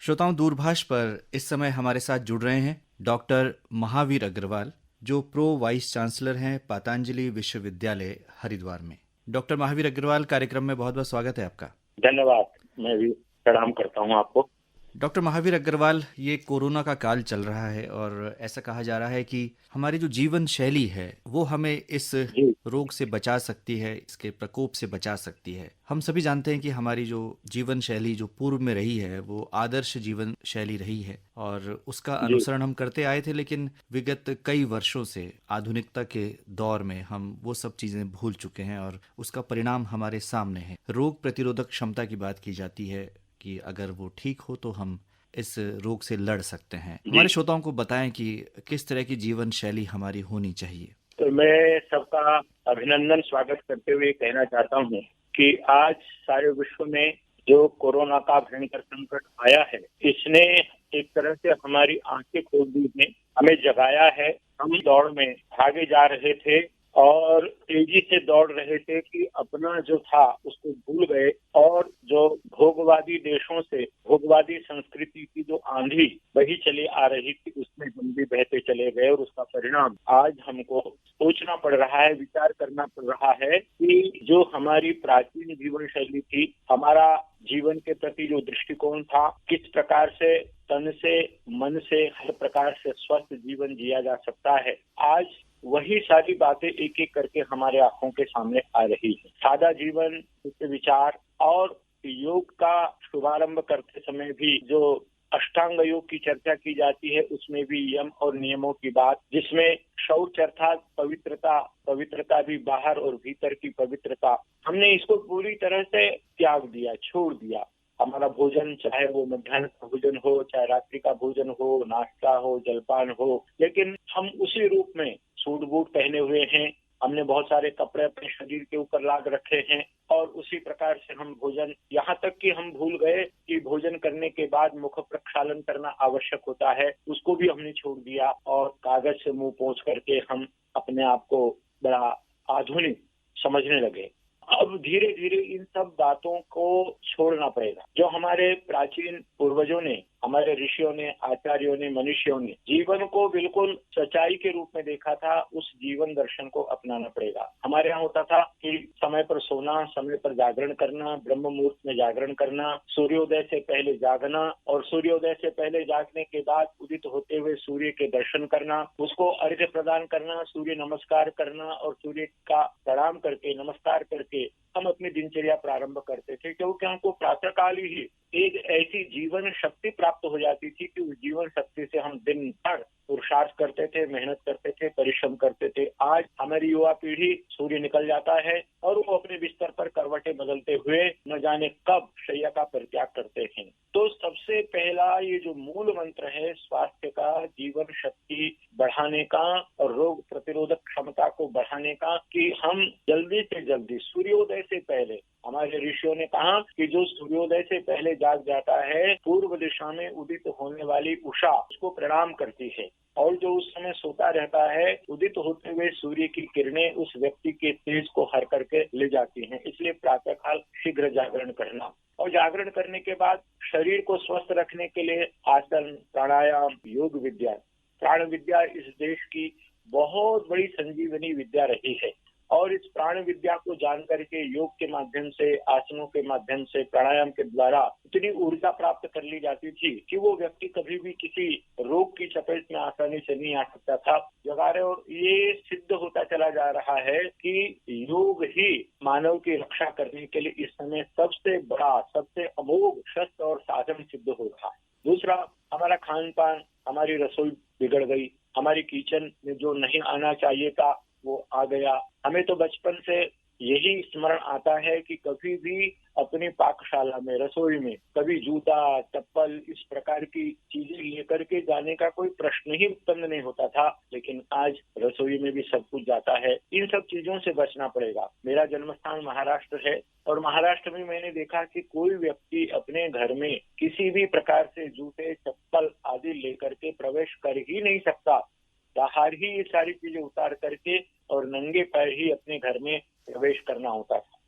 श्रोताओं, दूरभाष पर इस समय हमारे साथ जुड़ रहे हैं डॉक्टर महावीर अग्रवाल, जो प्रो वाइस चांसलर हैं पतंजलि विश्वविद्यालय हरिद्वार में। डॉक्टर महावीर अग्रवाल, कार्यक्रम में बहुत बहुत स्वागत है आपका। धन्यवाद। मैं भी प्रणाम करता हूं आपको। डॉक्टर महावीर अग्रवाल, ये कोरोना का काल चल रहा है और ऐसा कहा जा रहा है कि हमारी जो जीवन शैली है वो हमें इस जी रोग से बचा सकती है, इसके प्रकोप से बचा सकती है। हम सभी जानते हैं कि हमारी जो जीवन शैली जो पूर्व में रही है वो आदर्श जीवन शैली रही है और उसका जी अनुसरण हम करते आए थे, लेकिन विगत कई वर्षों से आधुनिकता के दौर में हम वो सब चीजें भूल चुके हैं और उसका परिणाम हमारे सामने है। रोग प्रतिरोधक क्षमता की बात की जाती है कि अगर वो ठीक हो तो हम इस रोग से लड़ सकते हैं। जी हमारे श्रोताओं को बताएं कि किस तरह की जीवन शैली हमारी होनी चाहिए। तो मैं सबका अभिनंदन स्वागत करते हुए कहना चाहता हूं कि आज सारे विश्व में जो कोरोना का भयंकर संकट आया है, इसने एक तरह से हमारी आंखें खोल दी हैं, हमें जगाया है। हम दौड़ में भागे जा रहे थे और तेजी से दौड़ रहे थे कि अपना जो था उसको भूल गए और जो भोगवादी देशों से भोगवादी संस्कृति की जो आंधी वही चली आ रही थी उसमें हम भी बहते चले गए और उसका परिणाम आज हमको सोचना पड़ रहा है, विचार करना पड़ रहा है कि जो हमारी प्राचीन जीवन शैली थी, हमारा जीवन के प्रति जो दृष्टिकोण था, किस प्रकार से तन से मन से हर प्रकार से स्वस्थ जीवन जिया जा सकता है, आज वही सारी बातें एक एक करके हमारे आंखों के सामने आ रही है। सादा जीवन, उच्च विचार और योग का शुभारंभ करते समय भी जो अष्टांग योग की चर्चा की जाती है, उसमें भी यम और नियमों की बात, जिसमें शौच अर्थात पवित्रता, पवित्रता भी बाहर और भीतर की पवित्रता, हमने इसको पूरी तरह से त्याग दिया, छोड़ दिया। हमारा भोजन, चाहे वो मध्याह्न का भोजन हो, चाहे रात्रि का भोजन हो, नाश्ता हो, जलपान हो, लेकिन हम उसी रूप में सूट बूट पहने हुए हैं, हमने बहुत सारे कपड़े अपने शरीर के ऊपर लाद रखे हैं और उसी प्रकार से हम भोजन, यहाँ तक कि हम भूल गए कि भोजन करने के बाद मुख प्रक्षालन करना आवश्यक होता है, उसको भी हमने छोड़ दिया और कागज से मुंह पोंछ करके हम अपने आप को बड़ा आधुनिक समझने लगे। अब धीरे धीरे इन सब बातों को छोड़ना पड़ेगा। जो हमारे प्राचीन पूर्वजों ने, हमारे ऋषियों ने, आचार्यों ने, मनुष्यों ने जीवन को बिल्कुल सच्चाई के रूप में देखा था, उस जीवन दर्शन को अपनाना पड़ेगा। हमारे यहाँ होता था कि समय पर सोना, समय पर जागरण करना, ब्रह्म मुहूर्त में जागरण करना, सूर्योदय से पहले जागना और सूर्योदय से पहले जागने के बाद उदित होते हुए सूर्य के दर्शन करना, उसको अर्घ्य प्रदान करना, सूर्य नमस्कार करना और सूर्य का प्रणाम करके, नमस्कार करके हम अपनी दिनचर्या प्रारंभ करते थे, क्योंकि हमको प्रातःकाल ही एक ऐसी जीवन शक्ति प्राप्त हो जाती थी कि उस जीवन शक्ति से हम दिन भर पुरुषार्थ करते थे, मेहनत करते थे, परिश्रम करते थे। आज हमारी युवा पीढ़ी, सूर्य निकल जाता है और वो अपने बिस्तर पर करवटें बदलते हुए न जाने कब शैया का परित्याग करते हैं। तो सबसे पहला ये जो मूल मंत्र है स्वास्थ्य का, जीवन शक्ति बढ़ाने का और रोग प्रतिरोधक क्षमता को बढ़ाने का, कि हम जल्दी से जल्दी सूर्योदय से पहले, हमारे ऋषियों ने कहा कि जो सूर्योदय से पहले जाग जाता है, पूर्व दिशा में उदित होने वाली उषा उसको प्रणाम करती है और जो उस समय सोता रहता है, उदित होते हुए सूर्य की किरणें उस व्यक्ति के तेज को हर करके ले जाती हैं। इसलिए प्रातःकाल शीघ्र जागरण करना और जागरण करने के बाद शरीर को स्वस्थ रखने के लिए आसन, प्राणायाम, योग विद्या, प्राण विद्या इस देश की बहुत बड़ी संजीवनी विद्या रही है और इस प्राण विद्या को जान करके योग के माध्यम से, आसनों के माध्यम से, प्राणायाम के द्वारा इतनी ऊर्जा प्राप्त कर ली जाती थी कि वो व्यक्ति कभी भी किसी रोग की चपेट में आसानी से नहीं आ सकता था। जगारे और ये सिद्ध होता चला जा रहा है कि योग ही मानव की रक्षा करने के लिए इस समय सबसे बड़ा, सबसे अमोघ शस्त्र और साधन सिद्ध हो रहा है। दूसरा, हमारा खान पान, हमारी रसोई बिगड़ गई, हमारी किचन में जो नहीं आना चाहिए था वो आ गया। हमें तो बचपन से यही स्मरण आता है कि कभी भी अपनी पाकशाला में, रसोई में कभी जूता, चप्पल इस प्रकार की चीजें लेकर के जाने का कोई प्रश्न ही उत्पन्न नहीं होता था, लेकिन आज रसोई में भी सब कुछ जाता है। इन सब चीजों से बचना पड़ेगा। मेरा जन्म स्थान महाराष्ट्र है और महाराष्ट्र में मैंने देखा कि कोई व्यक्ति अपने घर में किसी भी प्रकार से जूते, चप्पल आदि लेकर के प्रवेश कर ही नहीं सकता। बाहर ही ये सारी चीजें उतार करके और नंगे पैर ही अपने घर में प्रवेश करना होता था।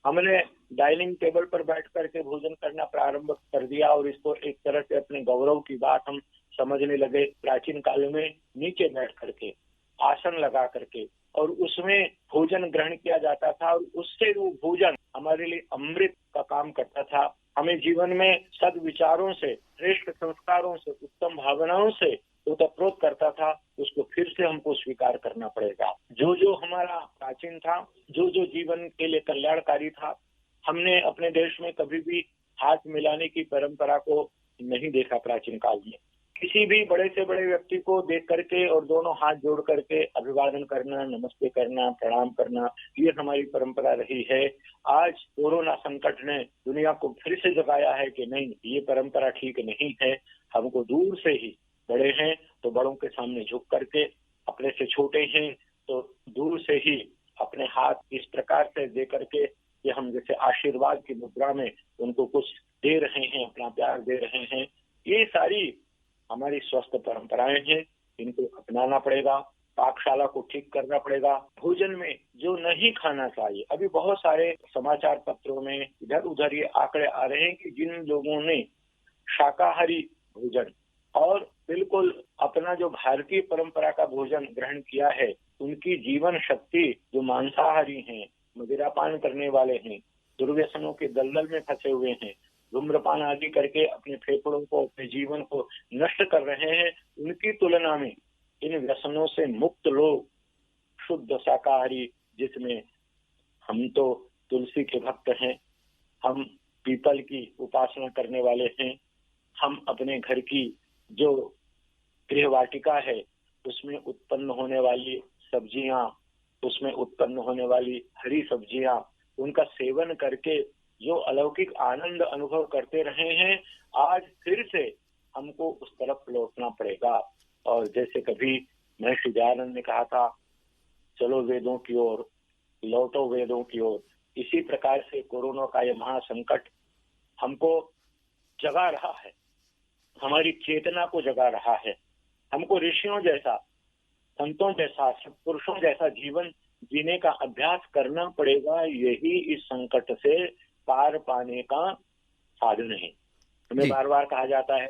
हमने डाइनिंग टेबल पर बैठ करके भोजन करना प्रारंभ कर दिया और इसको एक तरह से अपने गौरव की बात हम समझने लगे। प्राचीन काल में नीचे बैठ करके, आसन लगा करके और उसमें भोजन ग्रहण किया जाता था और उससे वो भोजन हमारे लिए अमृत का काम करता था। हमें जीवन में सद्विचारों से, श्रेष्ठ संस्कारों से, उत्तम भावनाओं से ओतप्रोत करता था। उसको फिर से हमको स्वीकार करना पड़ेगा। जो जो हमारा प्राचीन था, जो जो जीवन के लिए कल्याणकारी था, हमने अपने देश में कभी भी हाथ मिलाने की परंपरा को नहीं देखा। प्राचीन काल में किसी भी बड़े से बड़े व्यक्ति को देख करके और दोनों हाथ जोड़ करके अभिवादन करना, नमस्ते करना, प्रणाम करना, ये हमारी परंपरा रही है। आज कोरोना संकट ने दुनिया को फिर से जगाया है कि नहीं, ये परंपरा ठीक नहीं है। हमको दूर से ही, बड़े हैं तो बड़ों के सामने झुक करके, अपने से छोटे हैं तो दूर से ही अपने हाथ इस प्रकार से दे करके कि हम जैसे आशीर्वाद की मुद्रा में उनको कुछ दे रहे हैं, अपना प्यार दे रहे हैं। ये सारी हमारी स्वस्थ परंपराएं हैं, इनको अपनाना पड़ेगा। पाकशाला को ठीक करना पड़ेगा। भोजन में जो नहीं खाना चाहिए, अभी बहुत सारे समाचार पत्रों में इधर उधर ये आंकड़े आ रहे हैं कि जिन लोगों ने शाकाहारी भोजन और बिल्कुल अपना जो भारतीय परंपरा का भोजन ग्रहण किया है, उनकी जीवन शक्ति जो मांसाहारी हैं, मदिरापान करने वाले हैं, दुर्व्यसनों के दलदल में फंसे हुए हैं, धूम्रपान आदि करके अपने फेफड़ों को, अपने जीवन को नष्ट कर रहे हैं, उनकी तुलना में इन व्यसनों से मुक्त लोग, शुद्ध शाकाहारी, जिसमें हम तो तुलसी के भक्त हैं, हम पीपल की उपासना करने वाले हैं, हम अपने घर की जो गृह वाटिका है उसमें उत्पन्न होने वाली सब्जियां, उसमें उत्पन्न होने वाली हरी सब्जियां, उनका सेवन करके जो अलौकिक आनंद अनुभव करते रहे हैं, आज फिर से हमको उस तरफ लौटना पड़ेगा। और जैसे कभी महर्षि दयानंद ने कहा था, चलो वेदों की ओर, लौटो वेदों की ओर, इसी प्रकार से कोरोना का यह महासंकट हमको जगा रहा है, हमारी चेतना को जगा रहा है। हमको ऋषियों जैसा, संतों जैसा, सत्पुरुषों जैसा जीवन जीने का अभ्यास करना पड़ेगा। यही इस संकट से पार पाने का साधन है। हमें जी। बार बार कहा जाता है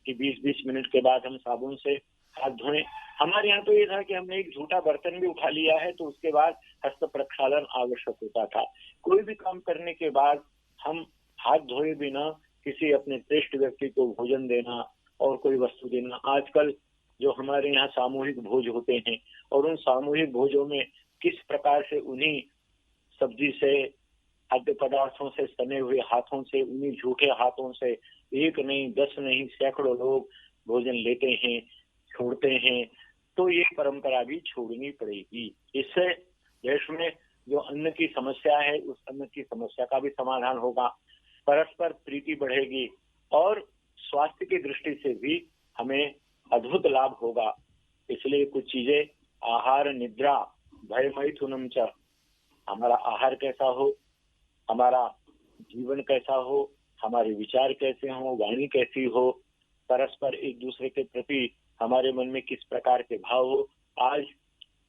कि 20-20 मिनट के बाद हम साबुन से हाथ धोएं। हमारे यहाँ तो ये था कि हमने एक झूठा बर्तन भी उठा लिया है तो उसके बाद हस्त प्रक्षालन आवश्यक होता था। कोई भी काम करने के बाद हम हाथ धोए बिना किसी अपने श्रेष्ठ व्यक्ति को भोजन देना और कोई वस्तु देना। आजकल जो हमारे यहाँ सामूहिक भोज होते हैं और उन सामूहिक भोजों में किस प्रकार से उन्हीं सब्जी से, खाद्य पदार्थों से, सने हुए हाथों से, उन्हीं झूठे हाथों से एक नहीं, 10 नहीं, सैकड़ों लोग भोजन लेते हैं, छोड़ते हैं। तो ये परंपरा भी छोड़नी पड़ेगी। इससे देश में जो अन्न की समस्या है, उस अन्न की समस्या का भी समाधान होगा, परस्पर प्रीति बढ़ेगी और स्वास्थ्य की दृष्टि से भी हमें अद्भुत लाभ होगा। इसलिए कुछ चीजें, आहार निद्रा भय मैथुनम च, हमारा आहार कैसा हो, हमारा जीवन कैसा हो, हमारे विचार कैसे हो, वाणी कैसी हो, परस्पर एक दूसरे के प्रति हमारे मन में किस प्रकार के भाव हो। आज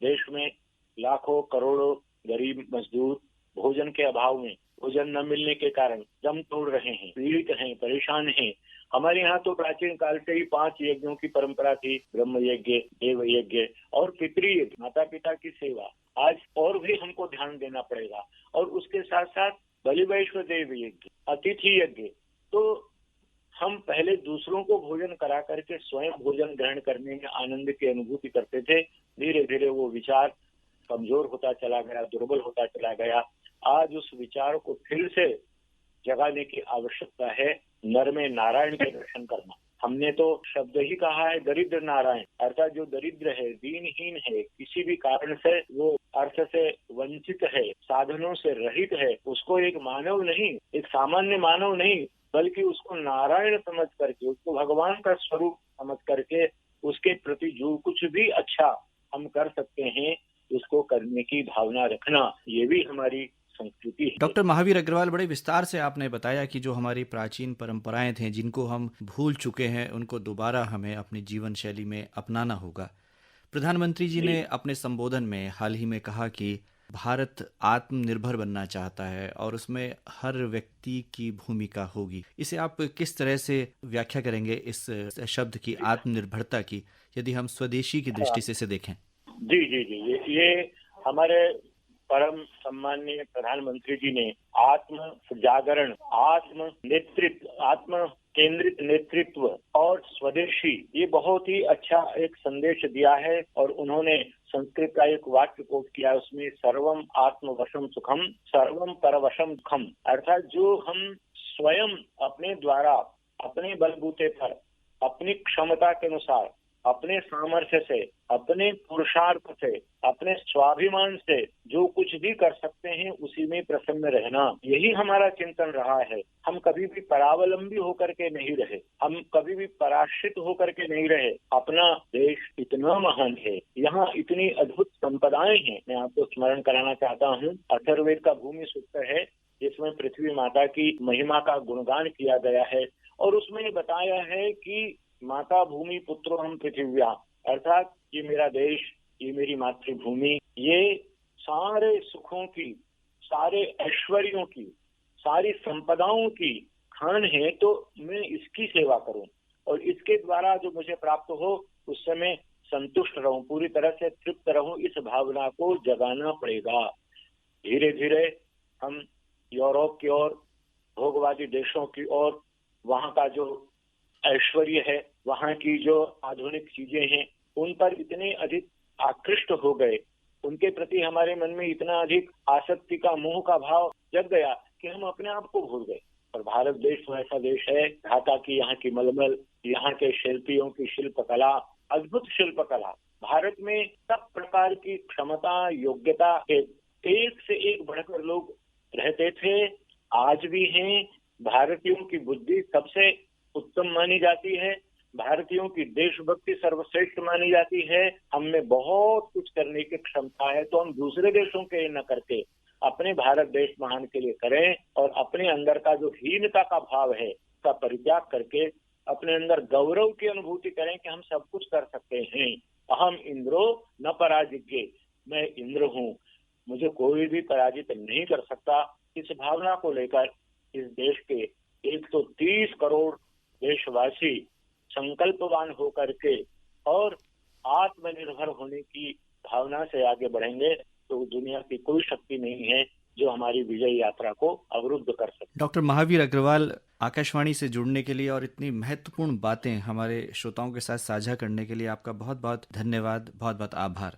देश में लाखों करोड़ों गरीब मजदूर भोजन के अभाव में, भोजन न मिलने के कारण दम तोड़ रहे हैं, पीड़ित हैं, परेशान हैं। हमारे यहाँ तो प्राचीन काल से ही 5 यज्ञों की परंपरा थी, ब्रह्म यज्ञ, देव यज्ञ और पितृयज्ञ, माता पिता की सेवा। आज और भी हमको ध्यान देना पड़ेगा और उसके साथ साथ बलि वैश्व देव यज्ञ, अतिथि यज्ञ। तो हम पहले दूसरों को भोजन करा करके स्वयं भोजन ग्रहण करने में आनंद की अनुभूति करते थे। धीरे धीरे वो विचार कमजोर होता चला गया, दुर्बल होता चला गया। आज उस विचार को फिर से जगाने की आवश्यकता है। नर में नारायण के दर्शन करना। हमने तो शब्द ही कहा है दरिद्र नारायण, अर्थात जो दरिद्र है, दीनहीन है, किसी भी कारण से वो अर्थ से वंचित है, साधनों से रहित है, उसको एक मानव नहीं, एक सामान्य मानव नहीं, बल्कि उसको नारायण समझ करके, उसको भगवान का स्वरूप समझ करके उसके प्रति जो कुछ भी अच्छा हम कर सकते हैं उसको करने की भावना रखना, ये भी हमारी संस्कृति है। डॉक्टर महावीर अग्रवाल, बड़े विस्तार से आपने बताया कि जो हमारी प्राचीन परंपराएं थीं, जिनको हम भूल चुके हैं, उनको दोबारा हमें अपनी जीवन शैली में अपनाना होगा। प्रधानमंत्री जी ने अपने संबोधन में हाल ही में कहा कि भारत आत्मनिर्भर बनना चाहता है और उसमें हर व्यक्ति की भूमिका होगी, इसे आप किस तरह से व्याख्या करेंगे इस शब्द की, आत्मनिर्भरता की, यदि हम स्वदेशी की दृष्टि से इसे देखें? जी जी जी, ये हमारे परम सम्माननीय प्रधानमंत्री जी ने आत्म जागरण, आत्म नेतृत्व, आत्म केंद्रित नेतृत्व और स्वदेशी, ये बहुत ही अच्छा एक संदेश दिया है। और उन्होंने संस्कृत का एक वाक्य कोट किया, उसमें सर्वम आत्मवशम सुखम सर्वम परवशम सुखम, अर्थात जो हम स्वयं अपने द्वारा, अपने बलबूते पर, अपनी क्षमता के अनुसार, अपने सामर्थ्य से, अपने पुरुषार्थ से, अपने स्वाभिमान से जो कुछ भी कर सकते हैं उसी में प्रसन्न रहना, यही हमारा चिंतन रहा है। हम कभी भी परावलंबी होकर के नहीं रहे, हम कभी भी पराश्रित होकर के नहीं रहे। अपना देश इतना महान है, यहाँ इतनी अद्भुत संपदाएं हैं। मैं आपको स्मरण कराना चाहता हूँ, अथर्ववेद का भूमि सूत्र है जिसमें पृथ्वी माता की महिमा का गुणगान किया गया है और उसमें बताया है कि माता भूमि पुत्रो हम पृथिव्या, अर्थात ये मेरा देश, ये मेरी मातृभूमि, ये सारे सुखों की, सारे ऐश्वर्यों की, सारी संपदाओं की खान है, तो मैं इसकी सेवा करूं और इसके द्वारा जो मुझे प्राप्त हो उससे मैं संतुष्ट रहूं, पूरी तरह से तृप्त रहूं, इस भावना को जगाना पड़ेगा। धीरे धीरे हम यूरोप की ओर, भोगवादी देशों की ओर, वहां का जो ऐश्वर्य है, वहां की जो आधुनिक चीजें हैं, उन पर इतने अधिक आकृष्ट हो गए, उनके प्रति हमारे मन में इतना अधिक आसक्ति का, मोह का भाव जग गया कि हम अपने आप को भूल गए। और भारत देश तो ऐसा देश है, ढाका की यहाँ की मलमल, यहाँ के शिल्पियों की शिल्पकला, अद्भुत शिल्पकला। भारत में सब प्रकार की क्षमता, योग्यता के एक से एक बढ़कर लोग रहते थे, आज भी हैं। भारतीयों की बुद्धि सबसे उत्तम मानी जाती है, भारतीयों की देशभक्ति सर्वश्रेष्ठ मानी जाती है। हम में बहुत कुछ करने की क्षमता है, तो हम दूसरे देशों के न करके अपने भारत देश महान के लिए करें और अपने अंदर का जो हीनता का भाव है उसका परित्याग करके अपने अंदर गौरव की अनुभूति करें कि हम सब कुछ कर सकते हैं। अहम इंद्रो न पराजिज्ञे, मैं इंद्र हूँ, मुझे कोई भी पराजित नहीं कर सकता। इस भावना को लेकर इस देश के 130 करोड़ देशवासी संकल्पवान होकर के और आत्मनिर्भर होने की भावना से आगे बढ़ेंगे तो दुनिया की कोई शक्ति नहीं है जो हमारी विजय यात्रा को अवरुद्ध कर सके। डॉक्टर महावीर अग्रवाल, आकाशवाणी से जुड़ने के लिए और इतनी महत्वपूर्ण बातें हमारे श्रोताओं के साथ साझा करने के लिए आपका बहुत बहुत धन्यवाद, बहुत बहुत आभार।